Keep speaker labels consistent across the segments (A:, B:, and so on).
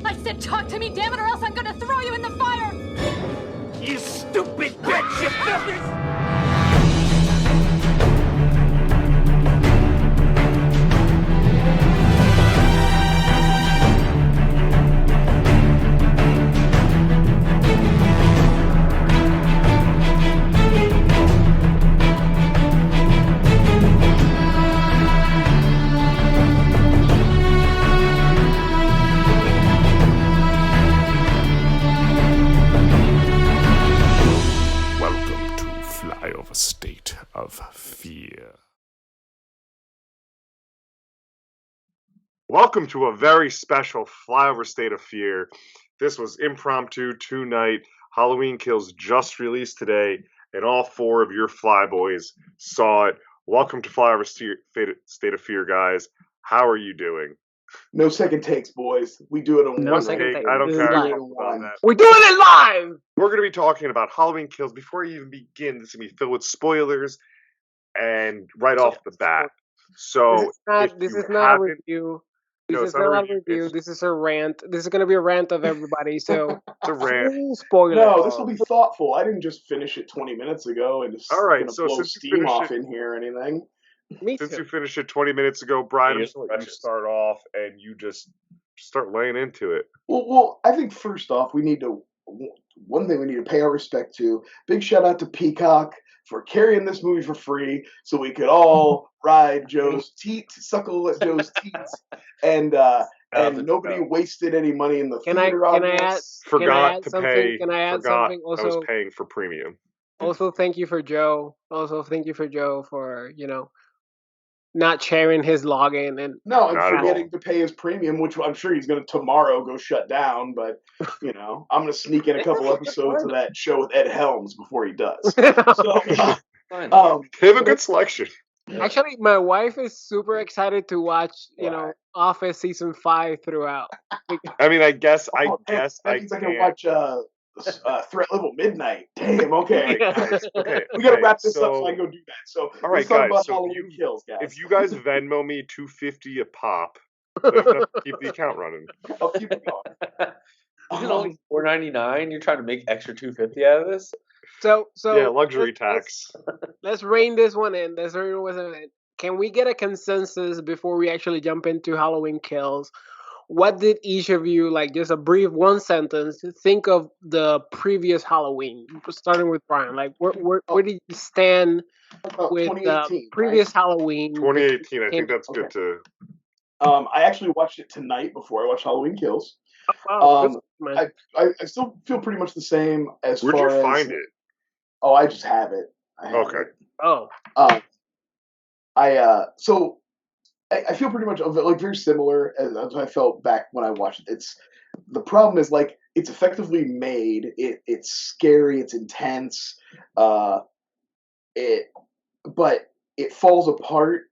A: I said talk to me, damn it, or else I'm gonna throw you in the fire!
B: You stupid bitch, you filthy... FlyOver State of Fear. Welcome to a very special FlyOver State of Fear. This was impromptu two-night. Halloween Kills just released today, and all four of your Flyboys saw it. Welcome to FlyOver State of Fear, guys. How are you doing?
C: No second takes, boys. We do it on
D: No
C: one
D: second
C: take.
D: take.
C: I don't
D: This
C: care
D: is live.
C: about that.
D: We're doing it live!
C: We're going to be talking about Halloween Kills. Before you even begin, this is going to be filled with spoilers and right off the bat. So
D: this is not a review. This is not a review. This is a rant. This is going to be a rant of everybody. So
C: it's a rant.
D: Spoiler.
C: No, this will be thoughtful. I didn't just finish it 20 minutes ago and just blow steam off in here or anything.
D: Since
C: you finished it 20 minutes ago, Brian, I'm just going to let you start off and you just start laying into it.
E: Well, I think first off, one thing we need to pay our respect to. Big shout out to Peacock for carrying this movie for free so we could all ride Joe's teats, suckle at Joe's teats, and nobody wasted any money in the theater on this.
C: Forgot to pay.
D: Can I add something? Also,
C: I was paying for premium.
D: Also, thank you for Joe. For, not sharing his login and
E: forgetting to pay his premium, which I'm sure he's going to tomorrow go shut down. But I'm going to sneak in a couple episodes of that show with Ed Helms before he does. So,
C: they have a good selection.
D: Actually, my wife is super excited to watch, Office season 5 throughout.
E: I mean, I guess I can watch Threat Level Midnight. Damn. Okay. Guys. Okay. We gotta wrap this up so I can go do that. So,
C: all right,
E: guys.
C: About
E: Halloween Kills, guys.
C: If you guys Venmo me $2.50 a pop, then I have to keep the account running.
E: I'll keep it going.
F: Isn't only $4.99? You're trying to make extra $2.50 out of this?
D: So
C: yeah, luxury tax.
D: Let's rein this one in. Can we get a consensus before we actually jump into Halloween Kills? What did each of you, just a brief one sentence, think of the previous Halloween? Starting with Brian, where did you stand with the previous Halloween?
C: 2018, I think that's good to...
E: I actually watched it tonight before I watched Halloween Kills.
D: Oh, wow.
E: I still feel pretty much the same as
C: Where'd
E: far
C: you find it?
E: Oh, I just have it.
C: Okay.
D: Oh.
E: So I feel pretty much very similar as I felt back when I watched it. The problem is it's effectively made. It's scary. It's intense. But it falls apart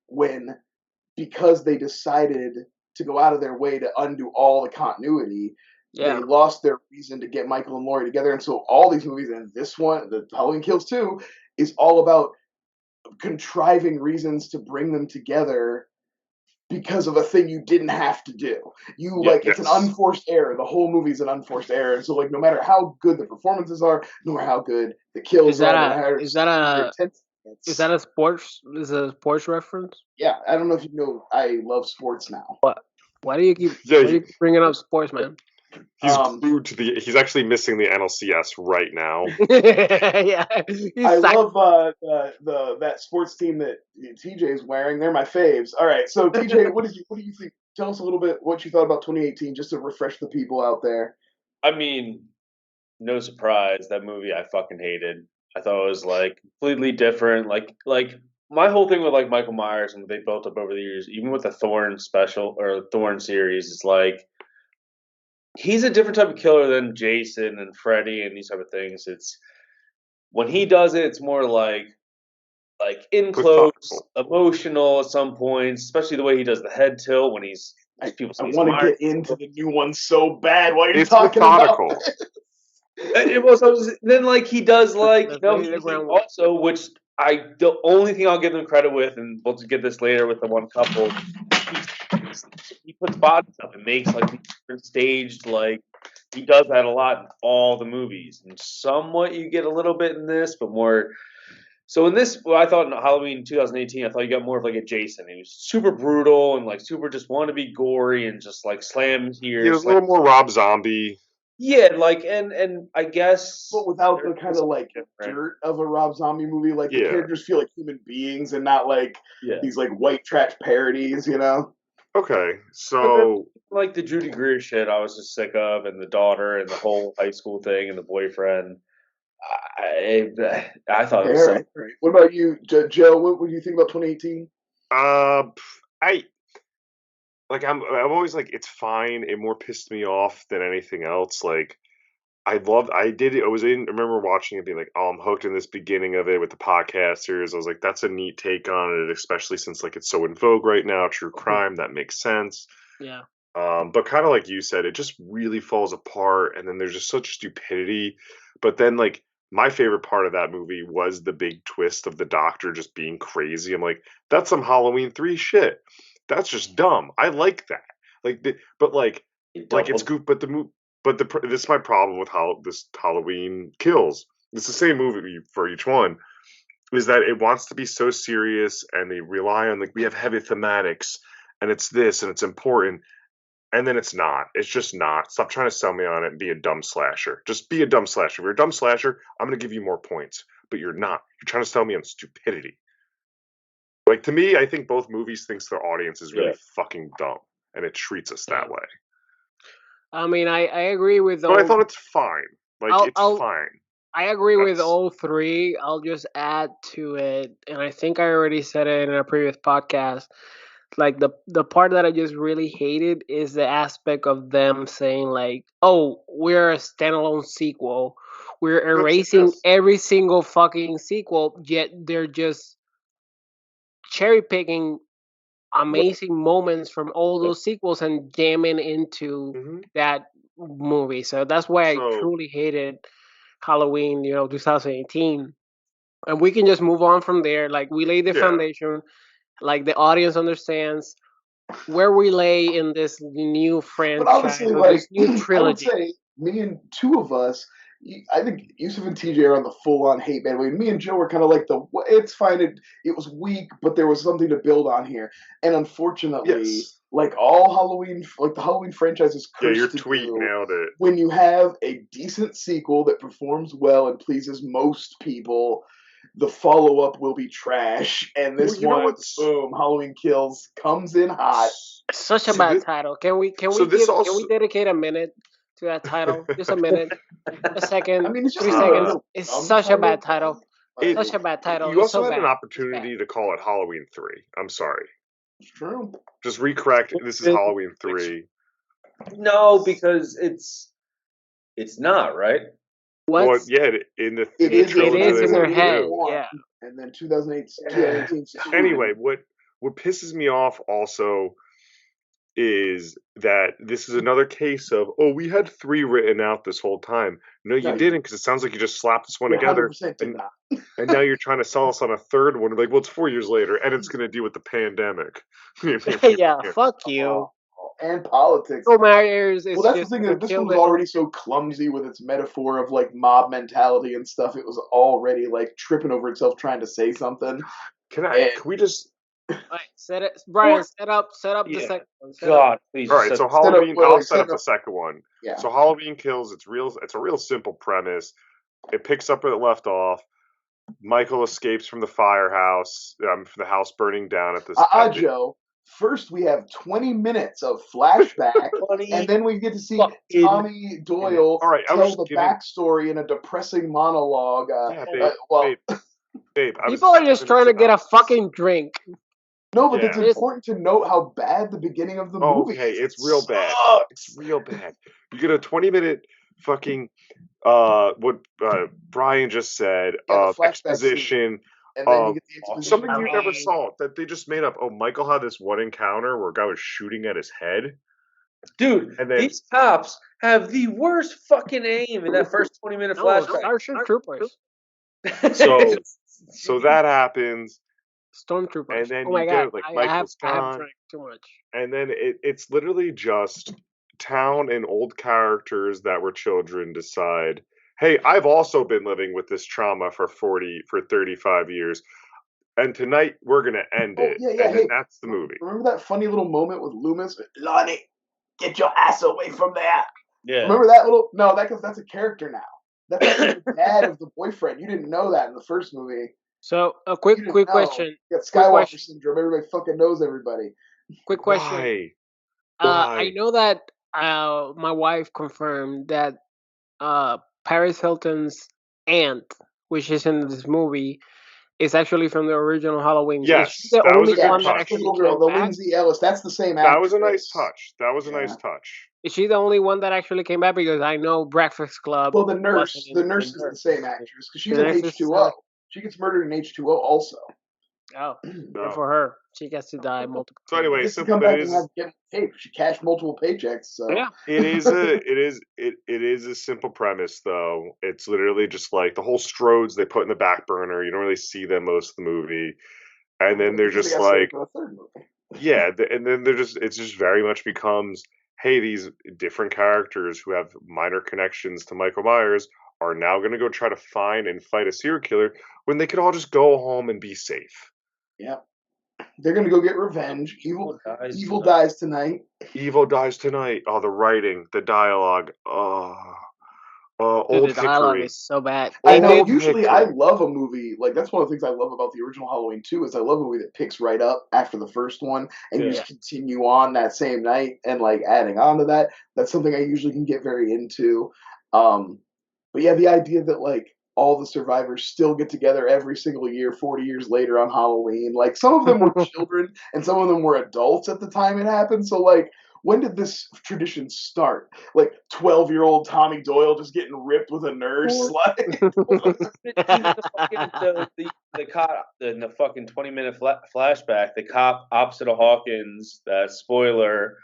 E: because they decided to go out of their way to undo all the continuity. Yeah. They lost their reason to get Michael and Laurie together, and so all these movies and this one, the Halloween Kills 2, is all about contriving reasons to bring them together because of a thing you didn't have to do. It's an unforced error. The whole movie is an unforced error. And so no matter how good the performances are, no matter how good the kills are,
D: is that a sports reference?
E: Yeah, I don't know if you know. I love sports now.
D: What? Why do you keep bringing up sports, man?
C: He's glued to he's actually missing the NLCS right now.
D: Yeah,
E: I love that sports team that TJ is wearing. They're my faves. All right, so TJ, what do you think? Tell us a little bit what you thought about 2018, just to refresh the people out there.
F: I mean, no surprise, that movie I fucking hated. I thought it was completely different. My whole thing with Michael Myers and what they built up over the years, even with the Thorn special or Thorn series, is he's a different type of killer than Jason and Freddy and these type of things. It's when he does it, it's more like in close, emotional at some points, especially the way he does the head tilt when he's people.
E: I want to get into the new one so bad. What are you talking methodical. About?
F: It was then he does also, which the only thing I'll give them credit with, and we'll get this later with the one couple. puts bodies up and makes like different staged like he does that a lot in all the movies, and somewhat you get a little bit in this, but more. So in this, I thought in Halloween 2018, I thought you got more of like a Jason. He was super brutal and like super just want to be gory and just like slam here.
B: He was a little more Rob Zombie.
F: Yeah, like and I guess,
E: but without the kind of like dirt of a Rob Zombie movie. Like the characters feel like human beings and not like these like white trash parodies, you know?
B: Okay, so
F: then, like the Judy Greer shit, I was just sick of, and the daughter, and the whole high school thing, and the boyfriend. I thought it was.
E: Right. What about you, Joe? What do you think about 2018?
B: I'm always like, it's fine. It more pissed me off than anything else. Like, I remember watching it being like, oh, I'm hooked in this beginning of it with the podcasters. I was like, that's a neat take on it, especially since like it's so in vogue right now, true crime, that makes sense.
D: Yeah.
B: But kind of like you said, it just really falls apart, and then there's just such stupidity. But then like my favorite part of that movie was the big twist of the doctor just being crazy. I'm like, that's some Halloween 3 shit. That's just dumb. I like that. It's good. This is my problem with how this Halloween Kills. It's the same movie for each one. Is that it wants to be so serious, and they rely on like we have heavy thematics, and it's this and it's important, and then it's not. It's just not. Stop trying to sell me on it and be a dumb slasher. Just be a dumb slasher. If you're a dumb slasher, I'm gonna give you more points. But you're not. You're trying to sell me on stupidity. Like, to me, I think both movies thinks their audience is really fucking dumb, and it treats us that way.
D: I mean, I agree with
B: But I thought it's fine. Like, it's fine.
D: I agree with all three. I'll just add to it, and I think I already said it in a previous podcast. Like, the part that I just really hated is the aspect of them saying, like, oh, we're a standalone sequel. We're erasing every single fucking sequel, yet they're just cherry picking amazing moments from all those sequels and jamming into that movie. So that's why I truly hated Halloween, 2018. And we can just move on from there. Like, we lay the foundation. Like, the audience understands where we lay in this new franchise,
E: but honestly,
D: this new trilogy.
E: I would say me and two of us, I think Yusuf and TJ are on the full-on hate bandwagon. Me and Joe were kind of like it's fine. It was weak, but there was something to build on here. And unfortunately, like all Halloween, like the Halloween franchise is cursed.
B: Your tweet nailed it.
E: When you have a decent sequel that performs well and pleases most people, the follow-up will be trash. And this boom, Halloween Kills comes in hot.
D: Such a bad title. Can we dedicate a minute to that title? Just a minute, a second, I mean, it's 3 seconds. It's such a bad title. Such a bad title.
B: You also had an opportunity to call it Halloween 3. I'm sorry.
E: It's true.
B: Just recorrect. This is Halloween 3.
F: No, because it's not, right?
D: What?
B: Well, yeah, it
D: is in their head. Yeah.
E: And then 2018.
B: Anyway, what pisses me off also is that this is another case of, we had 3 written out this whole time. No, you didn't, because it sounds like you just slapped this one together. And now you're trying to sell us on a third one. Like, well, it's 4 years later, and it's going to deal with the pandemic.
D: Yeah, fuck you.
E: And politics.
D: Well, that's
E: the thing. This one was already so clumsy with its metaphor of like mob mentality and stuff. It was already like tripping over itself trying to say something.
B: Can we just...
D: Right, Brian, set up the second one.
F: Please.
B: All right, so Halloween. I'll set up the second one. Yeah. So Halloween Kills. It's a real simple premise. It picks up where it left off. Michael escapes from the firehouse, from the house burning down at this.
E: Joe. First, we have 20 minutes of flashback, and then we get to see Tommy Doyle tell the backstory in a depressing monologue.
B: Babe,
D: people are just trying to get a fucking drink.
E: No, but it's important to note how bad the beginning of the movie is.
B: Okay, it's real bad. It's real bad. You get a 20-minute fucking what Brian just said of exposition.
E: And then you get the exposition.
B: Something you never saw that they just made up. Oh, Michael had this one encounter where a guy was shooting at his head.
F: Dude, these cops have the worst fucking aim in that first 20-minute flashback.
D: Starship Troopers.
B: So that happens.
D: Stormtroopers.
B: And then
D: Oh my
B: you
D: god,
B: get like
D: I
B: Michael
D: have
B: Scott,
D: drank too much.
B: and then it's literally just town and old characters that were children decide, hey, I've also been living with this trauma for 35 years, and tonight we're gonna end it.
E: Yeah.
B: And then
E: Hey,
B: that's the movie.
E: remember that funny little moment with Loomis? Lonnie, get your ass away from there.
F: Yeah.
E: Remember that little? No, that's a character now. That's actually the dad of the boyfriend. You didn't know that in the first movie.
D: So a quick question.
E: You got Skywalker syndrome. Everybody fucking knows everybody.
D: Quick question.
B: Why?
D: I know that my wife confirmed that Paris Hilton's aunt, which is in this movie, is actually from the original Halloween.
B: Yes,
D: the
B: that was
D: only
B: a good
D: one
B: touch.
D: that actually
E: Little girl,
D: came
E: the
D: back?
E: Lindsay Ellis. That's the same
B: That
E: actress.
B: was a nice touch. That was a nice touch.
D: Is she the only one that actually came back? Because I know Breakfast Club.
E: Well, the nurse is the same actress because she's in H2O. She gets murdered in H2O also.
D: Oh, good for her. She gets to die multiple.
B: So anyway,
E: She cashed multiple paychecks. So
D: yeah,
B: it is a simple premise though. It's literally just like the whole Strodes they put in the back burner. You don't really see them most of the movie, and then they're just like, yeah, and then it's just very much becomes, hey, these different characters who have minor connections to Michael Myers are now going to go try to find and fight a serial killer when they could all just go home and be safe.
E: Yeah. They're going to go get revenge. Evil dies tonight.
B: Evil dies tonight. Oh, the writing, the dialogue. Old
D: the dialogue
B: Hickory.
D: is so bad.
E: I know. Usually, I love a movie. Like, that's one of the things I love about the original Halloween 2 is I love a movie that picks right up after the first one and you just continue on that same night and, like, adding on to that. That's something I usually can get very into. But yeah, the idea that, like, all the survivors still get together every single year, 40 years later on Halloween. Like, some of them were children and some of them were adults at the time it happened. So, like, when did this tradition start? Like 12-year-old Tommy Doyle just getting ripped with a nurse?
F: The cop in the fucking 20-minute flashback, the cop opposite of Hawkins, spoiler,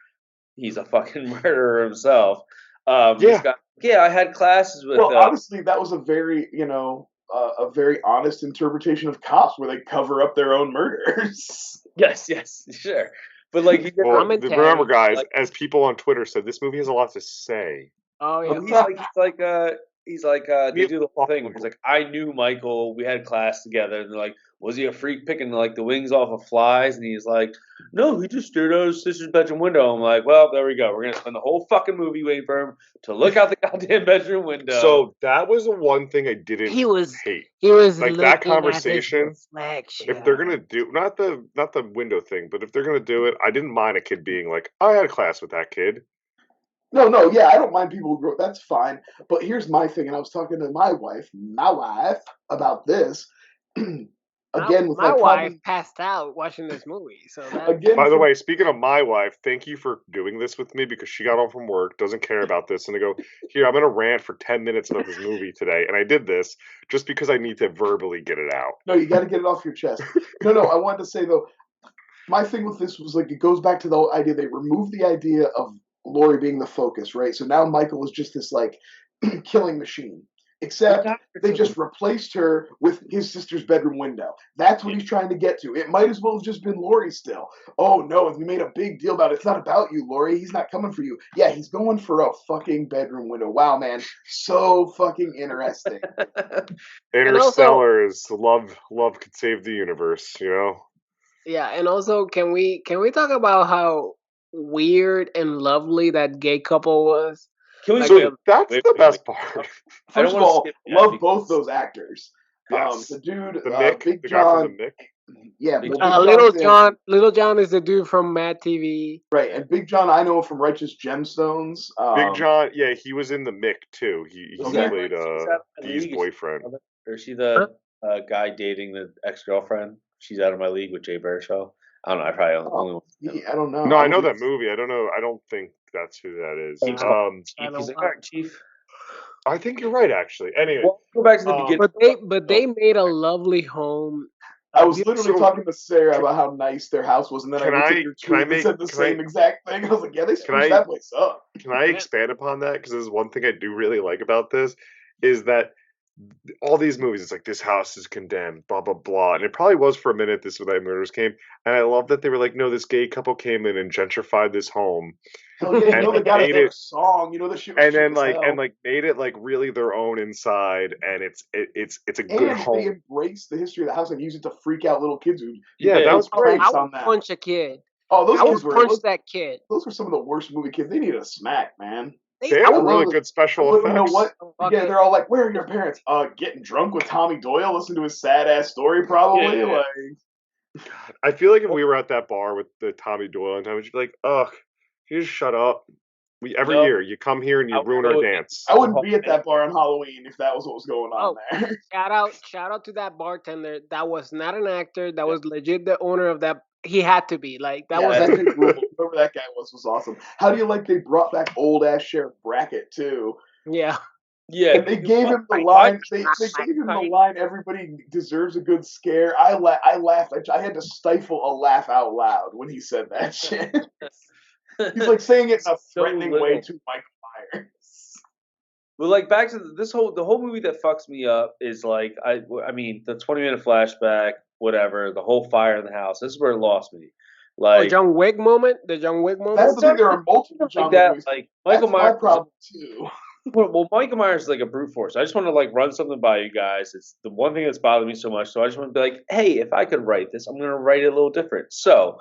F: he's a fucking murderer himself. I had classes with.
E: Well, honestly, that was a very, a very honest interpretation of cops where they cover up their own murders.
F: Yes, sure. But like,
B: remember, guys, as people on Twitter said, this movie has a lot to say.
D: Oh yeah,
F: he's like they do the whole thing where he's like, I knew Michael, we had class together, and they're like, was he a freak picking like the wings off of flies? And he's like, no, he just stared out his sister's bedroom window. I'm like, well, there we go. We're gonna spend the whole fucking movie waiting for him to look out the goddamn bedroom window.
B: So that was the one thing I didn't hate.
D: He was
B: like that conversation. If they're gonna do not the window thing, but if they're gonna do it, I didn't mind a kid being like, I had a class with that kid.
E: No, yeah, I don't mind people who grow. That's fine. But here's my thing, and I was talking to my wife, about this. Again,
D: my wife passed out watching this movie. So
B: by the way, speaking of my wife, thank you for doing this with me because she got home from work, doesn't care about this, and I go, here, I'm gonna rant for 10 minutes about this movie today, and I did this just because I need to verbally get it out.
E: No, you got to get it off your chest. No, I wanted to say though, my thing with this was like it goes back to the idea they removed the idea of Laurie being the focus, right? So now Michael is just this like killing machine. Except they just replaced her with his sister's bedroom window. That's what he's trying to get to. It might as well have just been Laurie still. Oh no, we made a big deal about it. It's not about you, Laurie. He's not coming for you. Yeah, he's going for a fucking bedroom window. Wow, man. So fucking interesting.
B: Interstellar is love could save the universe, you know?
D: Yeah, and also can we talk about how weird and lovely that gay couple was?
B: That's the best part.
E: First of all, love both those actors.
B: Yes.
E: The dude,
B: the Mick,
E: Big
B: the
E: John,
B: guy from the Mick.
E: Yeah,
D: Little John is the dude from Mad TV.
E: Right, and Big John I know from Righteous Gemstones.
B: Big John, yeah, he was in the Mick too. He played Dee's boyfriend.
F: Or is she the guy dating the ex-girlfriend? She's out of my league with Jay Baruchel. I don't know. I probably
E: I don't know.
B: No, I know that movie. I don't know. I don't think that's who that is.
F: He's like, all right, Chief.
B: I think you're right, actually. Anyway,
F: go back to the beginning.
D: But they made a lovely home.
E: I was literally talking to Sarah about how nice their house was, and then I said the same exact thing. I was like, yeah, they spruced that place up.
B: Can I expand upon that? Because there's one thing I do really like about this is that all these movies, it's like this house is condemned, blah blah blah, and it probably was for a minute. This Without Murders came, and I love that they were like, no, this gay couple came in and gentrified this home.
E: Hell yeah,
B: and
E: they got
B: made
E: a
B: it
E: song, the shit.
B: and then made it like really their own inside, and it's a good home.
E: They embrace the history of the house and use it to freak out little kids who
B: that was great.
D: I would punch a kid.
E: Oh, those kids
D: punch that kid.
E: Those were some of the worst movie kids. They need a smack, man.
B: They have really good special effects.
E: You know what? Yeah, they're all like, "Where are your parents?" Getting drunk with Tommy Doyle, listen to his sad ass story, probably.
B: Yeah.
E: Like,
B: God, I feel like if we were at that bar with the Tommy Doyle and Tommy, we'd be like, "Ugh, you just shut up." Every year you come here and you ruin our dance.
E: I wouldn't be at that bar on Halloween if that was what was going on there.
D: Shout out to that bartender. That was not an actor. That was legit the owner of that. He had to be like that.
E: Whoever that guy was awesome. How do you like they brought back old ass Sheriff Brackett too?
D: Yeah.
E: Yeah, and they gave him the line. They gave him the line. Everybody deserves a good scare. I laughed. I had to stifle a laugh out loud when he said that shit. He's like saying it in a threatening way to Michael Myers.
F: Well, like back to the whole movie that fucks me up is like I mean the 20-minute flashback, whatever, the whole fire in the house. This is where it lost me. Like
D: John Wick moment. The John Wick moment.
E: That's the thing. There are multiple John Wick movies.
F: Like Michael Myers.
E: My problem too.
F: Well, Michael Myers is like a brute force. I just want to like run something by you guys. It's the one thing that's bothered me so much. So I just want to be like, hey, if I could write this, I'm going to write it a little different. So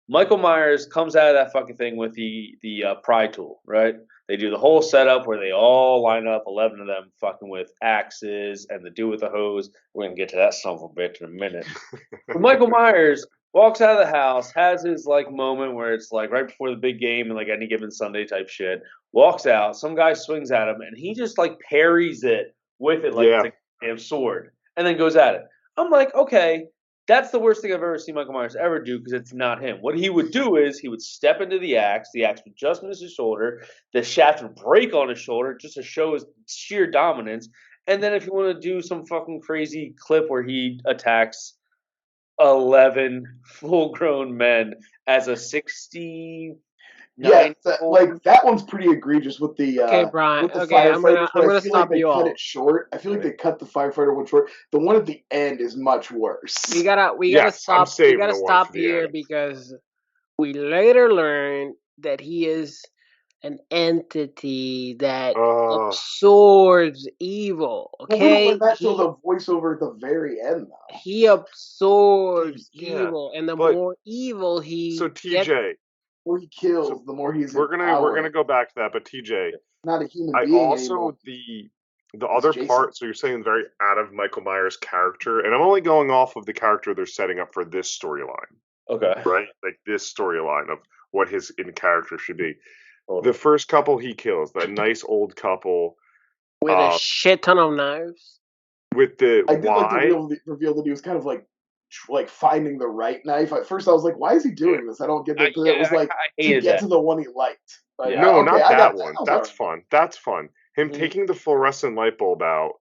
F: Michael Myers comes out of that fucking thing with the pry tool, right? They do the whole setup where they all line up, 11 of them fucking with axes and the dude with the hose. We're going to get to that son of a bitch in a minute. But Michael Myers walks out of the house, has his like moment where it's like right before the big game and like any given Sunday type shit. Walks out, some guy swings at him, and he just like parries it with it like it's a damn sword, and then goes at it. I'm like, okay, that's the worst thing I've ever seen Michael Myers ever do because it's not him. What he would do is he would step into the axe would just miss his shoulder, the shaft would break on his shoulder just to show his sheer dominance, and then if you want to do some fucking crazy clip where he attacks 11 full-grown men as a 60.
E: That one's pretty egregious with the
D: okay, Brian.
E: With the
D: okay, I'm gonna stop
E: like
D: you off.
E: Cut it short. I feel like they cut the firefighter one short. The one at the end is much worse.
D: We gotta stop. We gotta stop here because we later learn that he is an entity that absorbs evil. Okay,
E: well, that's still the voiceover at the very end, though.
D: He absorbs evil, and the more evil he
B: TJ.
E: More he kills, the more he's.
B: We're gonna go back to that, but TJ,
E: not a human being anymore.
B: the other part. So you're saying very out of Michael Myers' character, and I'm only going off of the character they're setting up for this storyline.
F: Okay,
B: right, like this storyline of what his in character should be. The first couple he kills, that nice old couple
D: with a shit ton of knives.
B: With the
E: I did like to reveal that he was kind of like finding the right knife. At first, I was like, "Why is he doing this?" I don't get that. Because it was like to get to the one he liked. Like,
B: no, not that one. That's fun. That's fun. Him taking the fluorescent light bulb out,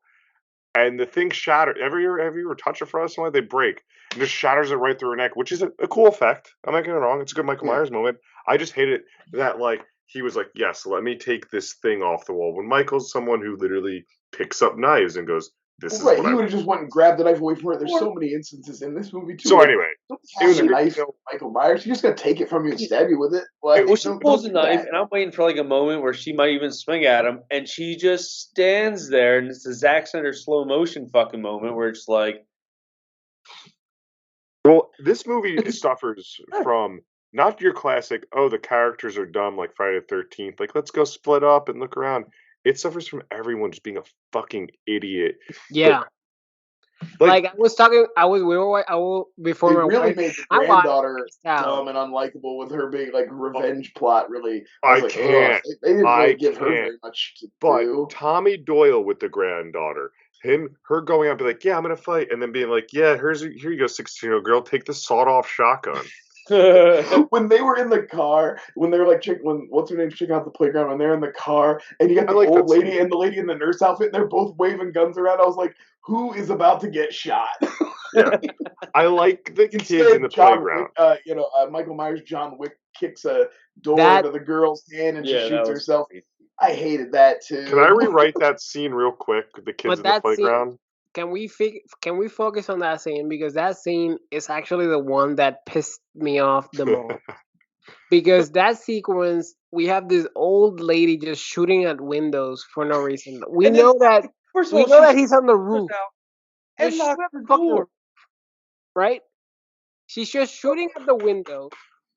B: and the thing shattered. Have you ever touched a fluorescent light? They break. It just shatters it right through her neck, which is a cool effect. I'm not getting it wrong. It's a good Michael Myers moment. I just hated that he was like, "Yes, let me take this thing off the wall." When Michael's someone who literally picks up knives and goes.
E: He would have just went and grabbed the knife away from her. There's so many instances in this movie too.
B: So anyway,
E: it was a knife, Michael Myers. You just gotta take it from you and stab you with it. Like,
F: she pulls a knife, and I'm waiting for like a moment where she might even swing at him, and she just stands there, and it's a Zack Snyder slow motion fucking moment where it's like.
B: Well, this movie suffers from not your classic. Oh, the characters are dumb like Friday the 13th. Like, let's go split up and look around. It suffers from everyone just being a fucking idiot.
D: Yeah. Like I was talking, before
E: they really made the granddaughter dumb and unlikable with her being like revenge plot. Really,
B: I can't.
E: They didn't really give her very much to do.
B: But Tommy Doyle with the granddaughter, her going up, be like, "Yeah, I'm gonna fight," and then being like, "Yeah, here you go, 16-year-old girl, take the sawed-off shotgun."
E: When they were in the car, when they were like what's her name checking out the playground, when they're in the car, and you got the old lady and the lady in the nurse outfit, and they're both waving guns around. I was like, who is about to get shot?
B: Yeah. I like the kids in the playground.
E: Michael Myers, John Wick kicks a door to the girl's hand and she shoots herself. I hated that too.
B: Can I rewrite that scene real quick? The kids in the playground.
D: Can we focus on that scene, because that scene is actually the one that pissed me off the most. Because that sequence, we have this old lady just shooting at windows for no reason. We know that he's on the roof.
F: And lock the door.
D: Right? She's just shooting at the window,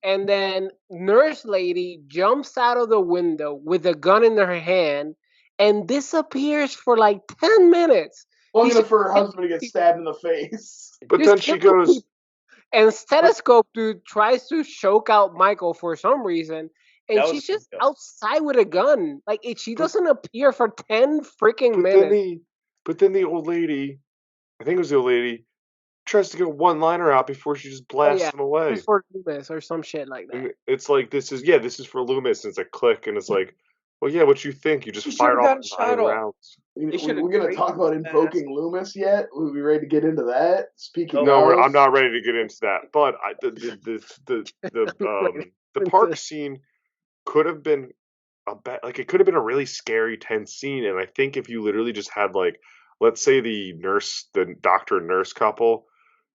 D: and then nurse lady jumps out of the window with a gun in her hand and disappears for like 10 minutes.
E: Long enough for her husband to get stabbed in the face.
B: But then she goes...
D: And Stethoscope dude tries to choke out Michael for some reason, and she's just outside with a gun. Like, she doesn't appear for 10 freaking minutes.
B: But then the old lady, I think it was the old lady, tries to get a one-liner out before she just blasts him away.
D: It's for Loomis or some shit like that.
B: And it's like, this is for Loomis, and it's a click, and it's like, well, yeah, what you think? You just fired off 9 rounds.
E: We're going to talk about invoking Loomis yet? Are we ready to get into that?
B: I'm not ready to get into that. But the park scene could have been it could have been a really scary, tense scene. And I think if you literally just had, like, let's say the doctor and nurse couple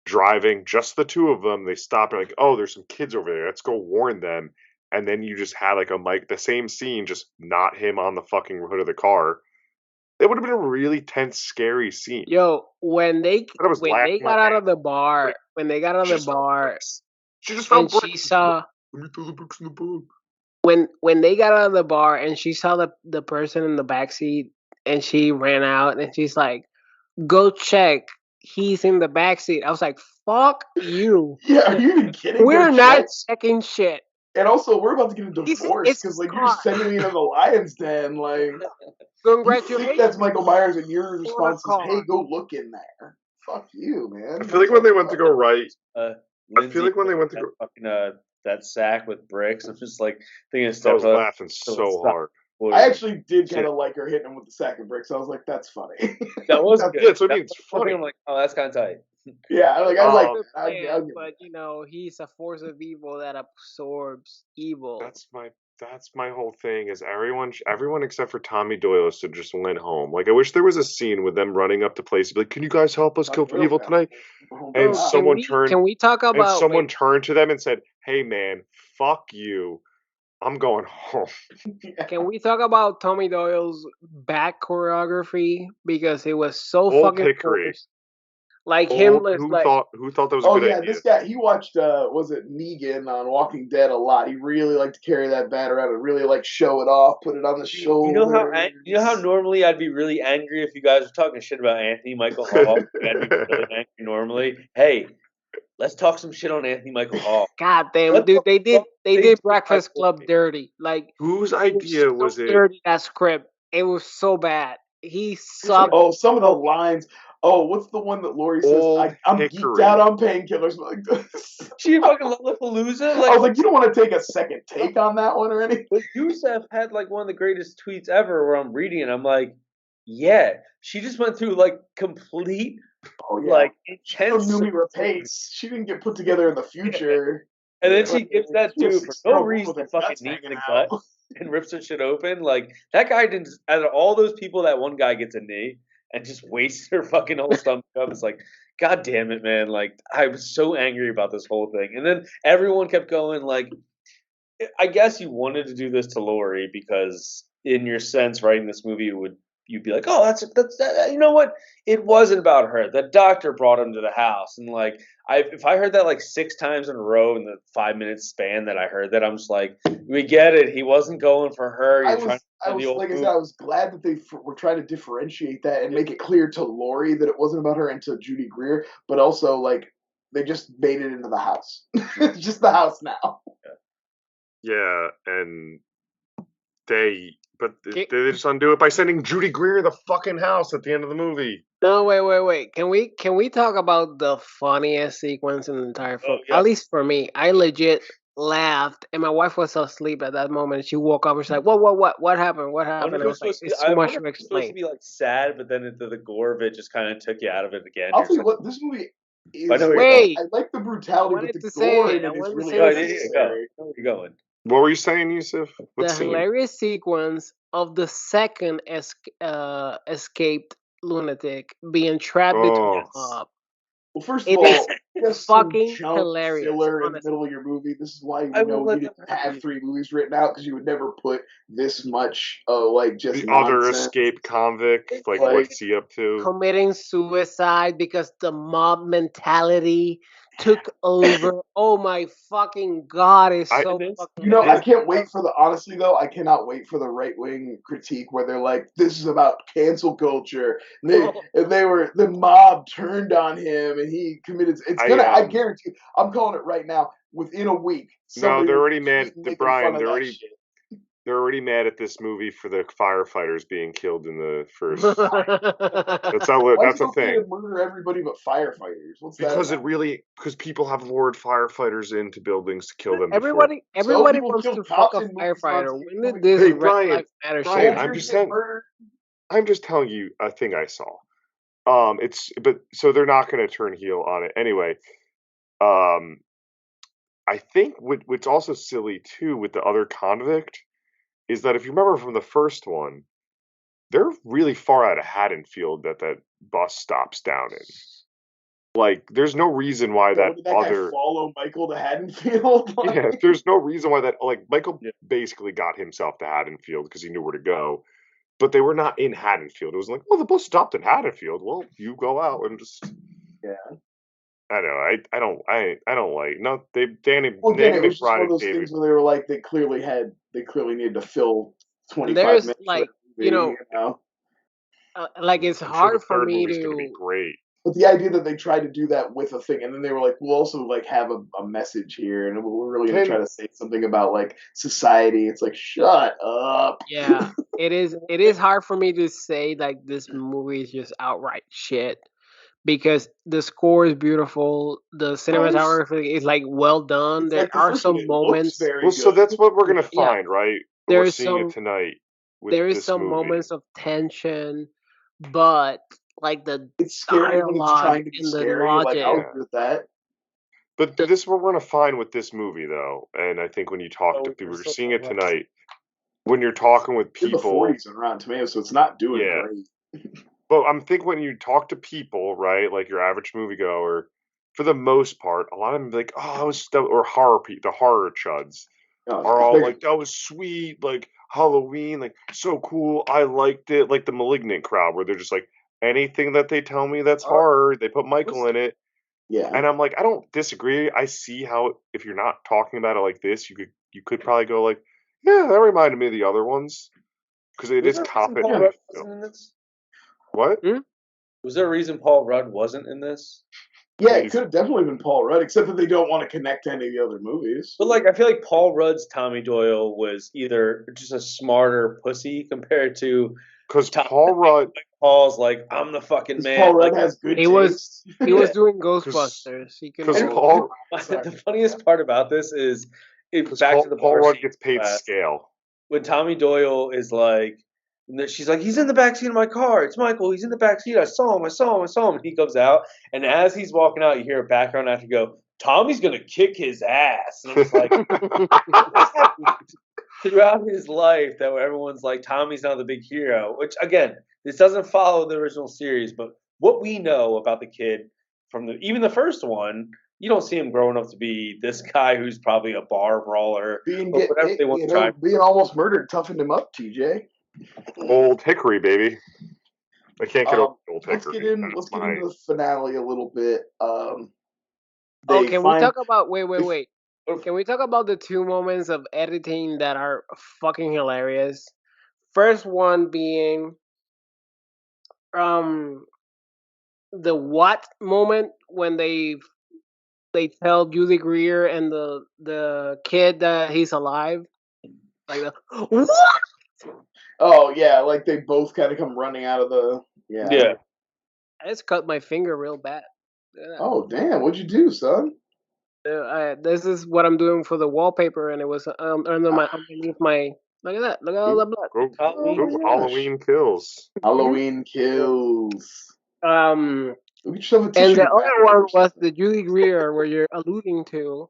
B: driving, just the two of them, they stop and like, oh, there's some kids over there. Let's go warn them. And then you just had like the same scene, just not him on the fucking hood of the car. It would have been a really tense, scary scene.
D: Yo, when they got out of the bar,
B: she just found bricks.
D: She saw.
B: Let me throw the bricks in the book.
D: When they got out of the bar and she saw the person in the backseat, and she ran out and she's like, "Go check. He's in the backseat." I was like, "Fuck you."
E: Yeah, are you even kidding?
D: We're not checking shit.
E: And also, we're about to get a divorce because, like, you're sending me into the lion's den. Like,
D: congratulations.
E: You think that's Michael Myers, and your response is, "Hey, go look in there." Fuck you, man.
B: I feel like when they went to go right,
F: that sack with bricks, I'm just like thinking.
B: I was laughing so hard.
E: I actually did kind of like her hitting him with the sack of bricks. I was like, "That's funny."
F: That was good.
B: Yeah, so it's funny.
F: I'm like, oh, that's kind of tight.
E: Yeah, I like.
D: But he's a force of evil that absorbs evil.
B: That's my whole thing. Is everyone except for Tommy Doyle should just went home. Like, I wish there was a scene with them running up to places, like, "Can you guys help us kill for evil tonight?" And someone turned.
D: Can we talk about?
B: And someone turned to them and said, "Hey, man, fuck you. I'm going home."
D: Can we talk about Tommy Doyle's back choreography, because it was so
B: Old
D: fucking
B: Hickory.
D: close. Like him,
B: who thought that was a good idea?
E: This guy, he watched was it Negan on Walking Dead a lot. He really liked to carry that bat around and really like show it off, put it on the shoulder.
F: You know how normally I'd be really angry if you guys were talking shit about Anthony Michael Hall. I'd be really angry normally. Hey, let's talk some shit on Anthony Michael Hall.
D: God damn, dude, they did Breakfast Club dirty. Like,
B: whose idea was it?
D: Dirty, that script. It was so bad. He sucked.
E: Oh, some of the lines. Oh, what's the one that Lori says? I'm geeked out on painkillers.
F: She fucking Lollapalooza.
E: I was like, you don't want to take a second take on that one or anything?
F: But Yusef had like one of the greatest tweets ever where I'm reading it. I'm like, yeah, she just went through like complete, like intense.
E: Pace. She didn't get put together in the future.
F: And then she gives that dude for no reason fucking knees in the gut and rips her shit open. Like, that guy didn't. Out of all those people, that one guy gets a knee and just wastes her fucking whole stomach up. It's like, God damn it, man. Like, I was so angry about this whole thing. And then everyone kept going, like, I guess you wanted to do this to Lori because in your sense, writing this movie you'd be like, oh, that's you know what? It wasn't about her. The doctor brought him to the house. And like, if I heard that like 6 times in a row in the 5-minute span that I heard that, I'm just like, we get it. He wasn't going for her.
E: I was glad that they were trying to differentiate that and make it clear to Lori that it wasn't about her and to Judy Greer, but also like they just made it into the house. It's just the house now.
B: Yeah, and they just undo it by sending Judy Greer the fucking house at the end of the movie.
D: No, wait. Can we talk about the funniest sequence in the entire film? At least for me, I legit laughed, and my wife was asleep at that moment. She woke up and she's like, "What happened? What happened?" I was like, "It's too much to explain."
F: Supposed to be like sad, but then the gore of it just kind of took you out of it again.
E: I'll tell you what, this movie is.
D: Wait,
E: I like the brutality, but the gore in it is really necessary.
F: Where are you going?
B: What were you saying, Yusuf? What
D: The
B: scene?
D: hilarious sequence of the second escaped lunatic being trapped between
B: Oh,
D: a mob.
E: Well, first of
D: It
E: all,
D: is
E: just some
D: fucking
E: junk
D: hilarious.
E: filler in the
D: Honestly.
E: middle of your movie. This is why
F: I
E: you
F: will
E: know
F: let
E: you didn't
F: them
E: have
F: have
E: 3 movies written out, because you would never put this much like just
B: the other
E: nonsense.
B: escaped convict. Like,
E: Like-
B: what's he up to?
D: Committing suicide because the mob mentality took over. Oh my fucking god! It's
B: I-
D: so
F: It is.
D: fucking.
E: You know, I
B: This-
E: can't wait for the honestly though. I cannot wait for the right wing critique where they're like, "This is about cancel culture." And the mob turned on him, and he committed. It's gonna. I guarantee. I'm calling it right now. Within a week,
B: No,
E: somebody
B: they're
E: will
B: already
E: be
B: mad.
E: tweeting making
B: Brian,
E: fun of
B: they're
E: that
B: already
E: shit.
B: they're already mad at this movie for the firefighters being killed in the first. That's how.
E: Why
B: That's
E: is
B: a
E: it okay
B: thing.
E: to murder everybody but firefighters? What's
B: Because
E: that?
B: because people have lured firefighters into buildings to kill them.
D: Everybody
E: people
D: wants
E: kill
D: to fuck
E: cops
D: a
E: in movies on
D: firefighter.
E: TV
D: When did
E: movies.
D: this
B: Hey,
D: Red
B: Brian,
D: Lives Matter
B: Brian,
D: shit?
B: I'm just
E: Soldiers get
B: saying.
E: murdered.
B: I'm just telling you a thing I saw. So they're not going to turn heel on it anyway. I think what's also silly too with the other convict is that if you remember from the first one, they're really far out of Haddonfield that bus stops down in. Like, there's no reason why
E: Did that guy follow Michael to Haddonfield?
B: Yeah, there's no reason why Michael basically got himself to Haddonfield because he knew where to go. But they were not in Haddonfield. It was like, well, the bus stopped in Haddonfield. Well, you go out and just I don't know. I don't like Danny
E: It was just one
B: McBride
E: of
B: and
E: those
B: David.
E: things where they were like they clearly needed to fill 25
D: There's
E: minutes.
D: like
E: movie,
D: you know, like it's
B: I'm sure
D: hard
B: the
D: for
B: third
D: me
B: movie's gonna be
D: to.
B: great.
E: But the idea that they tried to do that with a thing, and then they were like, "We'll also like have a message here, and we're really gonna try to say something about like society." It's like, shut up.
D: Yeah, it is. It is hard for me to say like this movie is just outright shit because the score is beautiful, the cinematography is like well done.
E: It's
D: There
E: like the
D: are
E: first
D: some
E: one, it
D: moments.
E: looks very
B: Well, so
E: good.
B: that's what we're gonna
D: Yeah.
B: find, right?
D: There
B: We're
D: is
B: seeing
D: some.
B: it tonight with
D: There is
B: this
D: some
B: movie.
D: moments of tension, but like the
E: It's scary when it's
D: dialogue
E: trying to be
D: and the
E: scary. Like
D: logic.
E: I'll agree with that.
B: But this is what we're gonna find with this movie, though. And I think when you talk to people, we're seeing it tonight. When you're talking with
E: In the
B: people,
E: 40s on Rotten Tomatoes, so it's not doing great.
B: But I'm thinking when you talk to people, right, like your average moviegoer, for the most part, a lot of them be like, "Oh, that was or the horror chuds are all like, that was sweet, like Halloween, like so cool, I liked it," like the Malignant crowd, where they're just like, anything that they tell me that's horror, they put Michael in it.
E: Yeah.
B: And I'm like, I don't disagree. I see how if you're not talking about it like this, you could probably go like, yeah, that reminded me of the other ones because it is cop it.
F: Paul Rudd wasn't in this?
B: What?
F: Was there a reason Paul Rudd wasn't in this?
E: Yeah, it could have definitely been Paul Rudd, except that they don't want to connect to any of the other movies.
F: But like, I feel like Paul Rudd's Tommy Doyle was either just a smarter pussy compared to
B: because
F: Paul's like, I'm the fucking man.
E: Paul Rudd
F: like,
E: has good
D: taste. He was doing Ghostbusters.
B: Because Paul.
F: The funniest part about this is back to the
B: Paul Rudd gets paid scale.
F: When Tommy Doyle is like, she's like, he's in the backseat of my car. It's Michael. He's in the backseat. I saw him. And he comes out. And as he's walking out, you hear a background actor go, Tommy's going to kick his ass. And I'm just like, throughout his life, that everyone's like, Tommy's not the big hero. Which, again, this doesn't follow the original series. But what we know about the kid from even the first one, you don't see him growing up to be this guy who's probably a bar brawler.
E: Being almost murdered toughened him up, TJ.
B: Old Hickory, baby. I can't get over Old Hickory.
E: Let's get into the finale a little bit.
D: We talk about wait? Can we talk about the 2 moments of editing that are fucking hilarious? First one being the what moment when they tell Judy Greer and the kid that he's alive. Like what?
E: Oh yeah, like they both kind of come running out of the
F: yeah.
D: I just cut my finger real bad.
E: Oh damn! What'd you do, son?
D: This is what I'm doing for the wallpaper, and it was underneath my. Look at that! Look at all the blood.
B: Halloween kills.
E: Halloween kills.
D: And the other one was the Judy Greer where you're alluding to,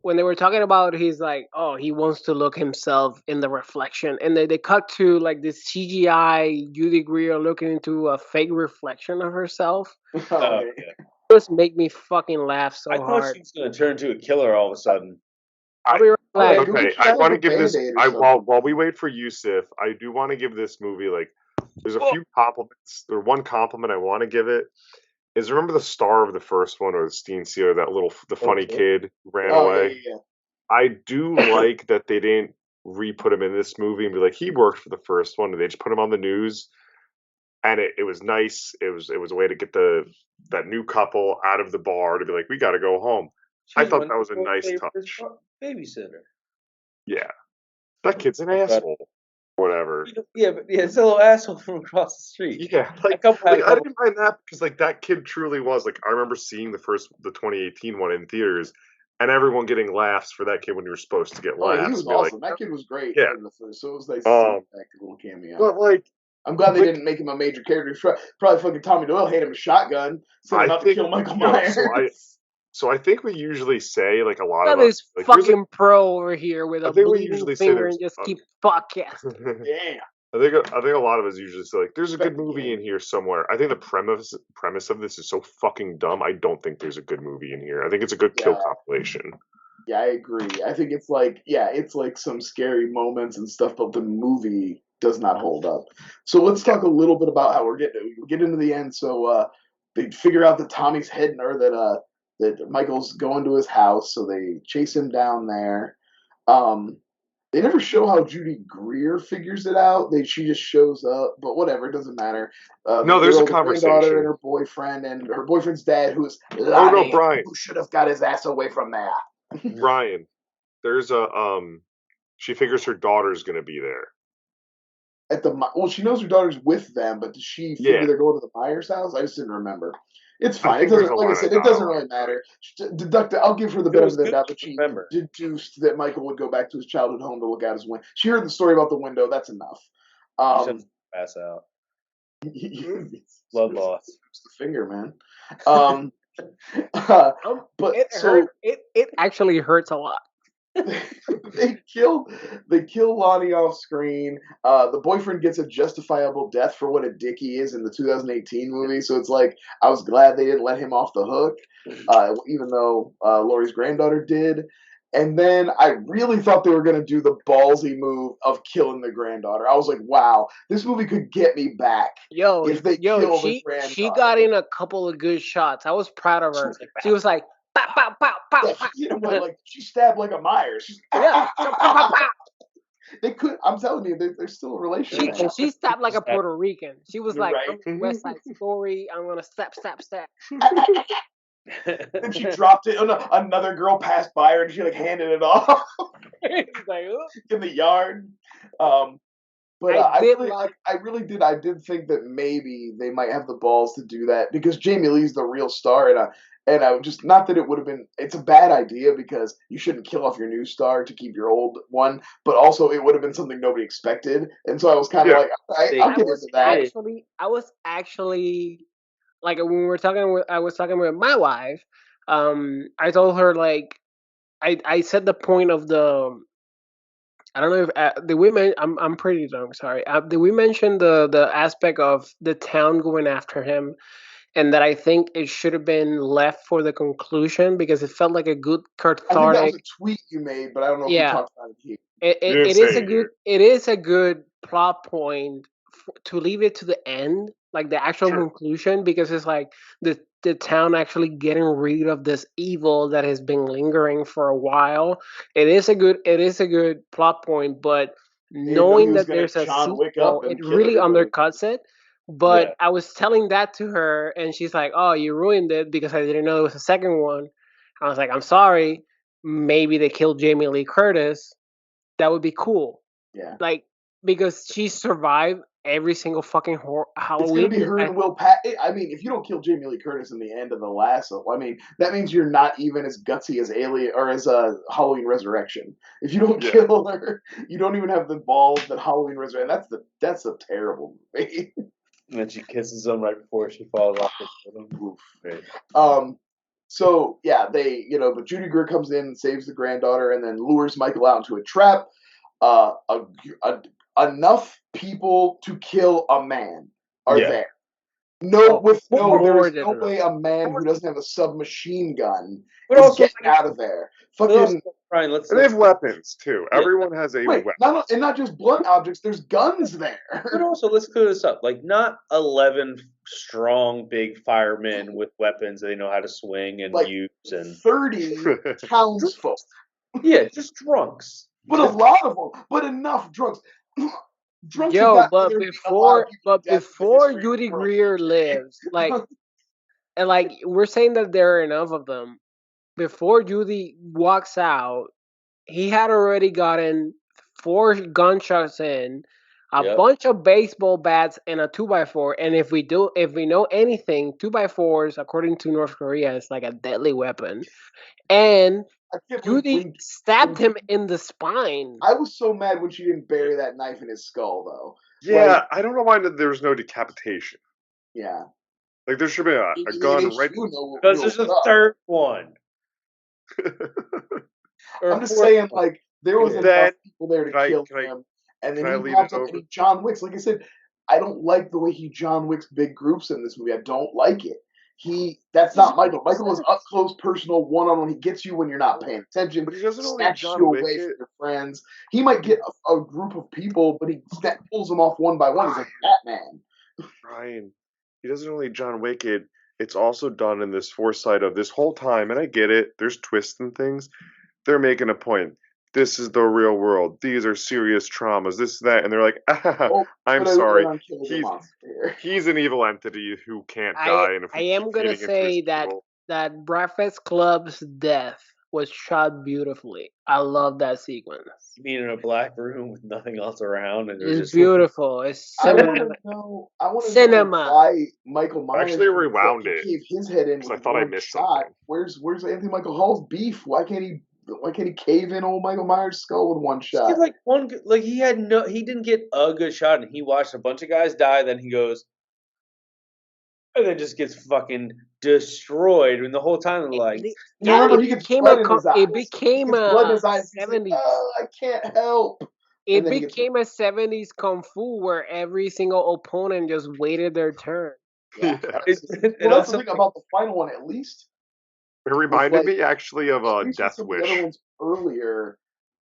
D: when they were talking about, he's like, oh, he wants to look himself in the reflection, and they cut to like this CGI Judy Greer looking into a fake reflection of herself.
E: Okay.
D: Just make me fucking laugh so
F: I thought
D: hard.
F: she was going to turn into a killer all of a sudden.
D: I'll be right back.
B: Okay, I want to give this. While we wait for Yusuf, I do want to give this movie like. There's a few compliments. There's one compliment I want to give it. Is remember the star of the first one, or the Steen Sealer, the funny kid who ran away.
E: Yeah.
B: I do like that they didn't re-put him in this movie and be like he worked for the first one, and they just put him on the news, and it was nice. It was a way to get that new couple out of the bar to be like we got to go home. I thought that was a nice touch.
F: Babysitter.
B: Yeah, that kid's an asshole. Whatever.
F: Yeah, but it's a little asshole from across the street.
B: Yeah, I didn't mind that because like that kid truly was like I remember seeing the 2018 one in theaters and everyone getting laughs for that kid when you were supposed to get laughs.
E: He was awesome. That kid was great.
B: Yeah.
E: In the first, so it was nice to see that little cameo.
B: But like,
E: I'm glad they didn't make him a major character. Probably fucking Tommy Doyle handed him a shotgun, so not to kill Michael Myers.
B: So I think we usually say like a lot of
D: us. Like, fucking pro over here with a bleeding finger and just keep podcasting.
E: Yeah.
B: I think a lot of us usually say like there's a good movie in here somewhere. I think the premise of this is so fucking dumb. I don't think there's a good movie in here. I think it's a good kill compilation.
E: Yeah, I agree. I think it's like some scary moments and stuff, but the movie does not hold up. So let's talk a little bit about how we'll get into the end. So they figure out that Tommy's heading, or that Michael's going to his house, so they chase him down there. They never show how Judy Greer figures it out. She just shows up, but whatever, it doesn't matter.
B: No, there's a conversation.
E: And her boyfriend, and her boyfriend's dad, who is lying,
B: Brian,
E: who should have got his ass away from that.
B: Brian, there's she figures her daughter's going to be there.
E: She knows her daughter's with them, but does she figure they're going to the Myers house? I just didn't remember. It's fine. It doesn't, like I said, it doesn't really matter. I'll give her the benefit of the doubt that she deduced that Michael would go back to his childhood home to look out his window. She heard the story about the window. That's enough.
F: Pass out.
E: Blood loss. It's the finger, man.
D: But it actually hurts a lot.
E: They kill Lonnie off screen. The boyfriend gets a justifiable death for what a dick he is in the 2018 movie. So it's like I was glad they didn't let him off the hook, even though Laurie's granddaughter did. And then I really thought they were going to do the ballsy move of killing the granddaughter. I was like, wow, this movie could get me back. If they kill the granddaughter. She got in
D: a couple of good shots. I was proud of her. She was like, pow, pow, pow, pow.
E: Yeah, like she stabbed like a Myers. They could. I'm telling you, there's still a relationship.
D: She stabbed like a Puerto Rican. She was like, I'm West Side Story. I'm gonna stab.
E: Then she dropped it. Another girl passed by her and she like handed it off in the yard. But I really did. I did think that maybe they might have the balls to do that because Jamie Lee's the real star, and I just, not that it would have been. It's a bad idea because you shouldn't kill off your new star to keep your old one, but also it would have been something nobody expected, and so I was kind of like, I'll get into that.
D: I was actually. Like when I was talking with my wife, I told her like, I said the point of the, I don't know if I'm pretty drunk. Sorry. Did we mention the aspect of the town going after him, and that I think it should have been left for the conclusion because it felt like a good cathartic.
E: I think that was a tweet you made, but I don't know if you talked about it here.
D: It is a good plot point to leave it to the end. Like the actual conclusion, because it's like the town actually getting rid of this evil that has been lingering for a while. It is a good plot point, but knowing that there's a sequel, it really undercuts it. But I was telling that to her, and she's like, "Oh, you ruined it because I didn't know there was a second one." I was like, "I'm sorry. Maybe they killed Jamie Lee Curtis. That would be cool."
E: Yeah.
D: Like because she survived every single fucking Halloween.
E: It's gonna be her and Will Patton. I mean, if you don't kill Jamie Lee Curtis in the end of the last, I mean, that means you're not even as gutsy as Alien or as Halloween Resurrection. If you don't kill her, you don't even have the balls that Halloween Resurrection. That's a terrible movie.
F: And then she kisses him right before she falls off the building.
E: So yeah, but Judy Greer comes in and saves the granddaughter, and then lures Michael out into a trap. Enough people to kill a man are there. There's no way a man who doesn't have a submachine gun is getting out of there. Fucking.
B: They have weapons too. Yeah. Everyone has a weapon.
E: Not just blunt objects. There's guns there.
F: But also, let's clear this up. Like, not 11 strong, big firemen with weapons they know how to swing and use, and
E: 30 townsfolk.
F: Yeah, just drunks.
D: But a lot of them. But enough drunks. But before Judy Greer lives, and we're saying that there are enough of them. Before Judy walks out, he had already gotten 4 gunshots in, a bunch of baseball bats, and a 2x4. And if we know anything, 2x4s, according to North Korea, is like a deadly weapon. And Judy stabbed him in the spine.
E: I was so mad when she didn't bury that knife in his skull, though.
B: Yeah, I don't know why there was no decapitation.
E: Yeah.
B: Like, there should be a gun right...
F: Because there's a third one.
E: I'm just saying, there was enough people there to kill him. And then he pops up and he John Wicks. Like I said, I don't like the way he John Wicks big groups in this movie. I don't like it. That's not Michael. Michael is up close, personal, one-on-one. He gets you when you're not paying attention.
B: But he doesn't
E: snatches you away from your friends. He might get a group of people, but he pulls them off one by one. He's like Batman.
B: Ryan, he doesn't only John Wick it. It's also done in this foresight of this whole time, and I get it. There's twists and things. They're making a point. This is the real world. These are serious traumas. This, that, and they're like, I'm sorry. He's an evil entity who can't die. And
D: I am gonna say that Breakfast Club's death was shot beautifully. I love that sequence.
F: You mean in a black room with nothing else around? And
D: it's beautiful. It's cinema.
E: I want to know why Michael Myers
B: actually rewound it.
E: Gave his head in.
B: I thought I missed something.
E: Where's Anthony Michael Hall's beef? Why can't he cave in old Michael Myers' skull with one shot?
F: He didn't get a good shot, and he watched a bunch of guys die. Then he goes, and then just gets fucking destroyed. And the whole time,
D: it became a 70s.
E: Oh, I can't help.
D: It became a 70s kung fu where every single opponent just waited their turn.
E: Yeah. That's the thing about the final one, at least.
B: It reminded me actually of Death Wish.
E: The other ones earlier,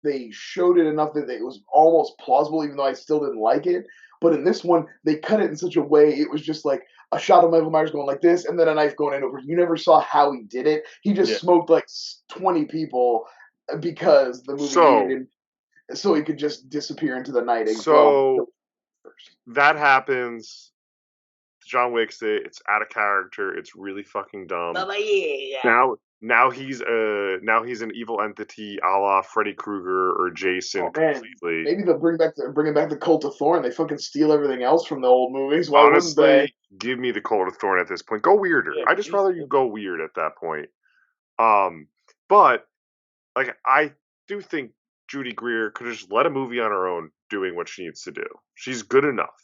E: they showed it enough that it was almost plausible, even though I still didn't like it. But in this one, they cut it in such a way, it was just like a shot of Michael Myers going like this, and then a knife going in over. You never saw how he did it. He just smoked 20 people because the movie needed him, so he could just disappear into the night.
B: So that happens. John Wick's it. It's out of character. It's really fucking dumb. Now he's an evil entity, a la Freddy Krueger or Jason. Completely.
E: Maybe they'll bring back the Cult of Thorn. They fucking steal everything else from the old movies. Why
B: honestly, give me the Cult of Thorn at this point. Go weirder. I just rather you go weird at that point. But I do think Judy Greer could have just let a movie on her own doing what she needs to do. She's good enough.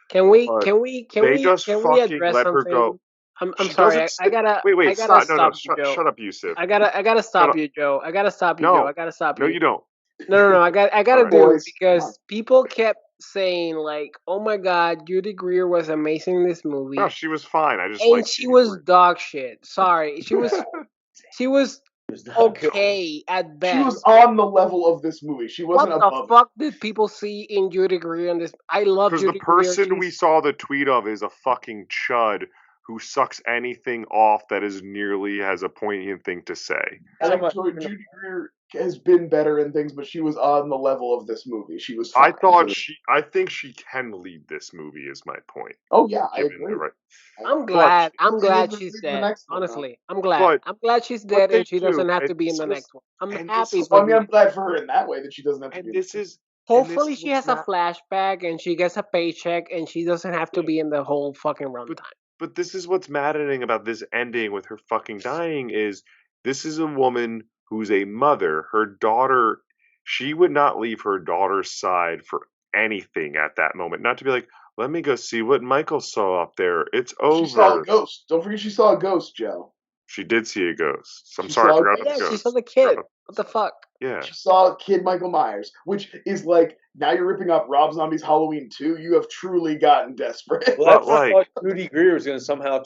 D: Can we address something?
B: Go.
D: I'm sorry. I gotta stop you, Joe.
B: Shut up, Yusuf.
D: I gotta stop you, Joe. I gotta stop you, Joe. I gotta stop you.
B: No, you don't.
D: No. I gotta do it because people kept saying oh my God, Judy Greer was amazing in this movie.
B: No, she was fine.
D: She was dog shit. Sorry, she was okay at best.
E: She was on the level of this movie. She wasn't above.
D: What the fuck did people see in Judy Greer in this? I love Judy Greer.
B: Because the person we saw the tweet of is a fucking chud who sucks anything off that is nearly has a poignant thing to say.
E: Judy Greer has been better in things, but she was on the level of this movie. She was.
B: I think she can lead this movie. Is my point.
E: Oh yeah, I agree.
D: I'm glad she's dead. Honestly, I'm glad. I'm glad she's dead and she doesn't have to be in the next one. I'm happy.
E: I'm glad for her in that way that she doesn't have to be.
D: Hopefully she has a flashback and she gets a paycheck and she doesn't have to be in the whole fucking runtime.
B: But this is what's maddening about this ending with her fucking dying is this is a woman who's a mother. Her daughter, she would not leave her daughter's side for anything at that moment. Not to be like, let me go see what Michael saw up there. It's over.
E: She saw a ghost. Don't forget she saw a ghost, Joe.
B: She did see a ghost. I'm
E: She
B: sorry, I
E: saw-
B: forgot about
D: Yeah,
B: the ghost.
D: she saw the kid. What the fuck?
B: Yeah.
E: She saw Kid Michael Myers, which is like, now you're ripping up Rob Zombie's Halloween 2. You have truly gotten desperate.
F: Well,
B: But,
F: I thought Judy Greer was going to somehow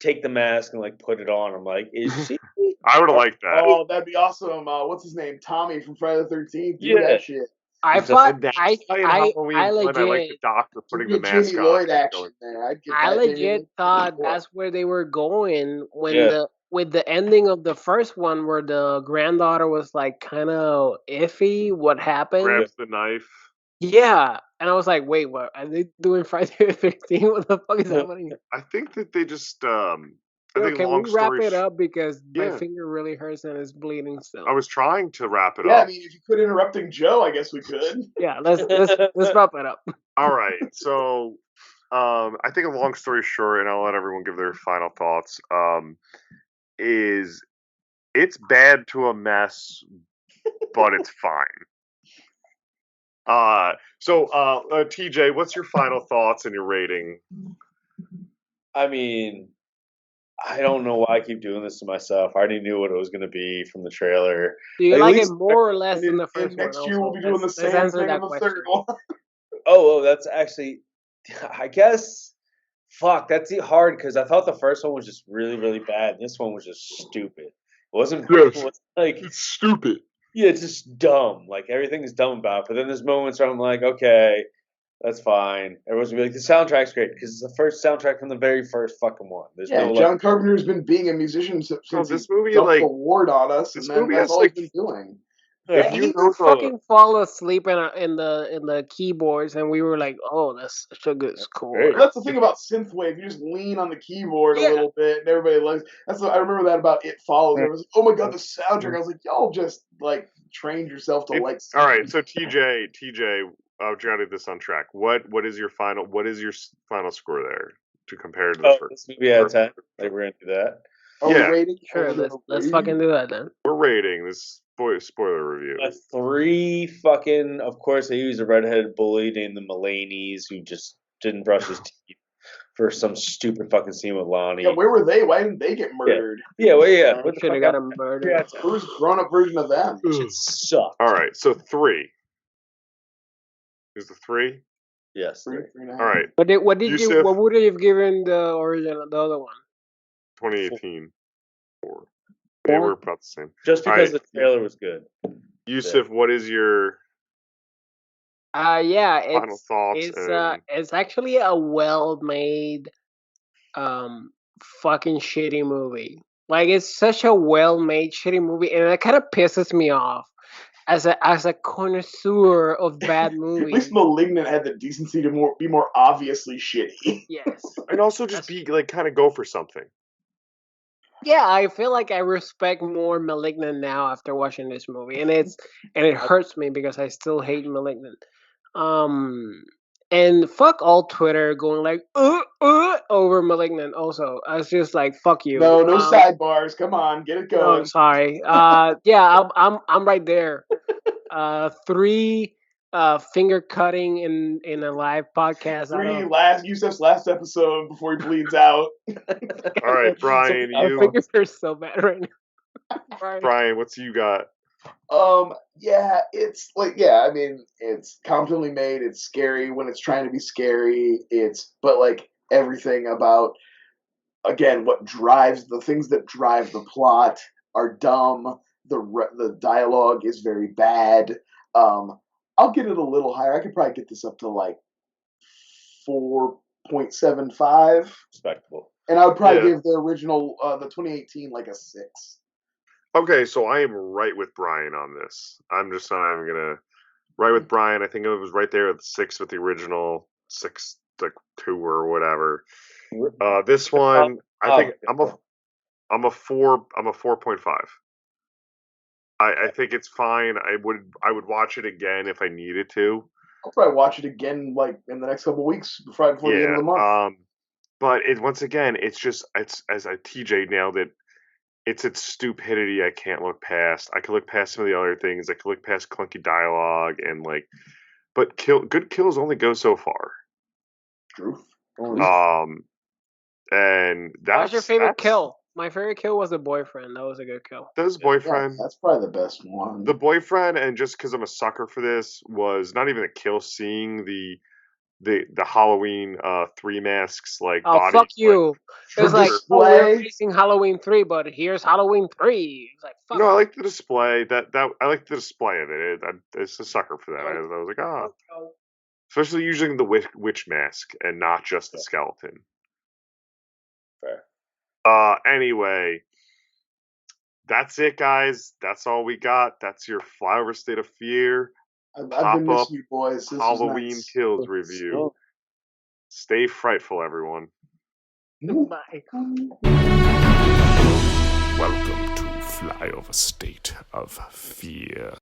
F: take the mask and like put it on. I'm like, is she?
B: I would have liked that.
E: Oh, that'd be awesome. What's his name? Tommy from Friday the 13th. Do
F: Yeah.
E: that shit.
D: I
F: It's a-
D: thought
B: And that's
D: I
B: why in
D: I
B: Halloween
D: I
B: 1, I like the
D: legit
B: doctor putting
E: Give
B: the
E: me
B: mask
E: Jamie
B: on.
E: Lloyd
B: and
E: action
B: going,
E: there. I'd get
D: I
E: that
D: legit
E: Jamie
D: thought
E: Lloyd.
D: that's where they were going when
F: Yeah.
D: with the ending of the first one where the granddaughter was like kind of iffy. What happened?
B: grabs the knife.
D: Yeah, and I was like, wait, what are they doing Friday the 13th? What the fuck is
F: Yeah.
D: happening?
B: I think that they just I
D: Yo,
B: think
D: can
B: long
D: we wrap
B: story
D: it up because my
B: Yeah.
D: finger really hurts and it's bleeding still.
B: I was trying to wrap it
E: Yeah, I
B: up.
E: mean, if you quit interrupting Joe, I guess we could.
D: Yeah, let's wrap it up.
B: All right. So I think a long story short, and I'll let everyone give their final thoughts, is it's bad to a mess, but it's fine. So TJ, what's your final thoughts and your rating?
F: I mean, I don't know why I keep doing this to myself. I already knew what it was going to be from the trailer.
D: Do you
F: At
D: like it
F: least-
D: more or less than
E: And,
D: the first
E: and next
D: one?
E: year we'll
D: also?
E: be doing the
D: Let's
E: same
D: answer
E: thing
D: that
E: on the
D: question.
E: third one.
F: Oh, that's actually, I guess, fuck, that's hard because I thought the first one was just really, really bad. This one was just stupid. It wasn't,
B: Yes.
F: it was like,
B: It's stupid.
F: yeah, it's just dumb. Like, everything is dumb about it. But then there's moments where I'm like, okay, that's fine. Everyone's gonna be like, the soundtrack's great because it's the first soundtrack from the very first fucking one. There's
E: Yeah,
F: no,
E: John Carpenter's been being a musician since
B: this
E: he
B: movie,
E: dumped
B: like,
E: the award on us,
B: this
E: and then
B: movie
E: that's
B: has,
E: all
B: like,
E: he's been doing.
F: like,
B: if
D: He
B: you
D: would
B: know the-
D: fucking fall asleep in the keyboards, and we were like, "Oh, that's such a good score."
F: great.
E: That's the thing about synthwave. You just lean on the keyboard
D: Yeah.
E: a little bit, and everybody likes. I remember that about It Follows. I was like, "Oh my god, the soundtrack!" I was like, "Y'all just like trained yourself to like."
B: All right, so TJ, trying to get this on track. What is your final score there to compare to the
F: oh,
B: first?
F: this movie had 10. Like, we're going to do that.
E: Are we
B: Yeah.
E: rating?
D: Sure,
E: Are we
D: let's
E: rating?
D: fucking do that then.
B: We're rating this spoiler review.
F: A 3 fucking, of course, they use a redheaded bully named the Mulaney's who just didn't brush his teeth for some stupid fucking scene with Lonnie.
E: Yeah, where were they? Why didn't they get murdered?
F: Yeah, well, yeah. What the
D: Should have
F: fuck?
D: got him murdered.
F: Yeah,
E: Where's the grown-up version of them?
F: shit sucked.
B: All right, so 3 is the 3.
F: Yes.
E: Three and a half.
B: All right,
D: What did you?
B: Yusuf.
D: What would you have given the original, the other one?
B: 2018. 4. Yeah, we're about the same.
F: Just
B: All
F: because
B: right.
F: the trailer was good.
B: Yusuf, what is your
D: Yeah,
B: final thoughts?
D: it's actually a well-made, fucking shitty movie. Like it's such a well-made shitty movie, and it kind of pisses me off as a connoisseur of bad
E: At
D: movies.
E: least *Malignant* had the decency to be more obviously shitty.
D: Yes.
B: And also just be like, kind of go for something.
D: Yeah, I feel like I respect more *Malignant* now after watching this movie, and it hurts me because I still hate *Malignant*. And fuck all Twitter going like over *Malignant*. Also, I was just like, fuck you.
E: No sidebars. Come on, get it going.
D: No, sorry. Yeah, I'm right there. 3 finger cutting in a live podcast.
E: Yusuf's last episode before he bleeds out.
B: All right, Brian,
D: My
B: you.
D: fingers are so bad right now.
B: Brian, what's you got?
E: Yeah, it's like, yeah, I mean, it's competently made, it's scary when it's trying to be scary, but like everything about, again, the things that drive the plot are dumb, the dialogue is very bad. I'll get it a little higher. I could probably get this up to like 4.75.
F: Respectable.
E: And I would probably give the original, the 2018, like a 6.
B: Okay, so I am right with Brian on this. I'm just not even gonna right with Brian. I think it was right there at 6 with the original 6, like 2 or whatever. This one, I think I'm a 4.5. I think it's fine. I would watch it again if I needed to.
E: I'll probably watch it again like in the next couple of weeks, before the end of the month.
B: But once again, it's as TJ nailed it. It's its stupidity I can't look past. I can look past some of the other things. I can look past clunky dialogue and like, but good kills only go so far.
E: Truth.
B: And that's
D: What's your favorite kill? My favorite kill was the boyfriend. That was a good kill.
B: That was
E: Yeah,
B: boyfriend.
E: that's probably the best one.
B: The boyfriend, and just because I'm a sucker for this, was not even a kill. Seeing the Halloween 3 masks like
D: Oh,
B: body.
D: fuck you! It was like, oh, we're
E: display.
D: releasing Halloween 3, but here's Halloween 3. It's like, fuck.
B: No, I like the display. That I like the display of it. It's a sucker for that. I was like, especially using the witch mask and not just the skeleton.
F: Fair.
B: Anyway, that's it, guys. That's all we got. That's your FlyOver State of Fear
E: I've been missing you, boys. This was
B: Halloween
E: nice.
B: Kills review. Stay frightful, everyone.
D: Bye.
C: Welcome to FlyOver State of Fear.